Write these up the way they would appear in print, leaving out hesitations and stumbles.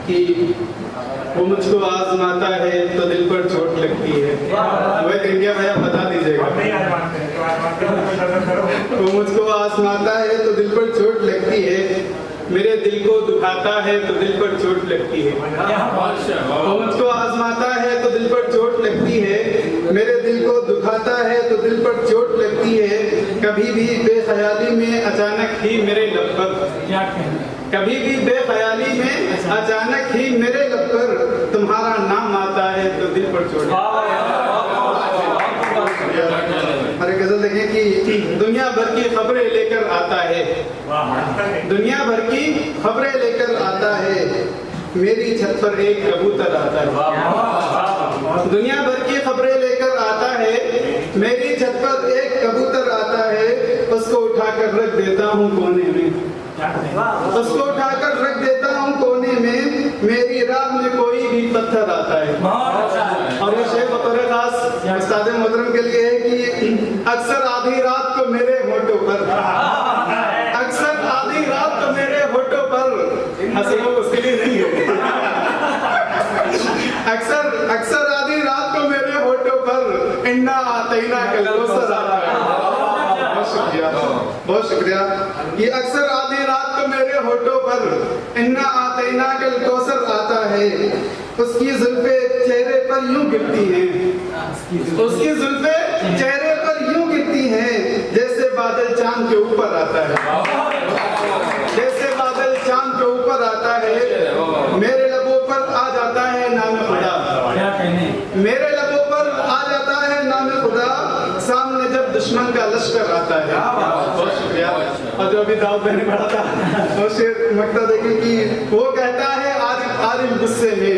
कि वो मुझको आजमाता है तो दिल पर चोट लगती है। वह इंडिया भैया बता दीजिएगा। वो मुझको आजमाता है तो दिल पर चोट लगती है, मेरे दिल को दुखाता है तो दिल पर चोट लगती है। वो मुझको आजमाता है तो दिल पर चोट लगती है, मेरे दिल को दुखाता है तो दिल पर चोट लगती है। कभी भी बेख्याली में अचानक ही मेरे लब पर, कभी भी बेख्याली में अचानक ही मेरे लब पर तुम्हारा नाम आता है तो दिल पर चोट। अरे गजल देखें कि दुनिया भर की खबरें लेकर आता है, दुनिया भर की खबरें लेकर आता है, मेरी छत पर एक कबूतर आता है। दुनिया भर की खबरें लेकर आता है, मेरी छत पर एक कबूतर आता है, उसको उठाकर रख देता हूँ कोने में, उसको उठाकर रख देता हूँ कोने में, मेरी राह में कोई भी पत्थर आता है। और ये शेर बतौर खास उस्ताद मोहतरम के लिए है कि अक्सर आधी रात को मेरे होठों पर, अक्सर आधी रात को मेरे होठों पर, हंसना उसके लिए नहीं है, अक्सर आधी रात को मेरे होठों पर इन्ना आतैना कल कौसर आता है। बहुत शुक्रिया। ये अक्सर आधी रात को मेरे होठों पर इन्ना आतैना कल कौसर आता है, उसकी जुल्फे चेहरे पर यूं गिरती हैं, उसकी जुल्फे चेहरे पर यूं गिरती हैं, जैसे बादल चांद के ऊपर आता है, जैसे बादल चांद के ऊपर आता है। मेरे लबों पर आ जाता है नाम खुदा, मेरे लबों पर आ जाता है नाम खुदा, सामने जब दुश्मन का लश्कर आता है। बहुत शुक्रिया। और जो अभी दाऊद मैंने पढ़ा था वो शेर मकता देखें कि वो कहता है आरिफ आरिफ गुस्से में,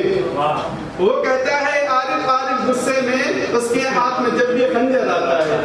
वो कहता है आरिफ आरिफ गुस्से में, उसके हाथ में जब भी खंजर आता है।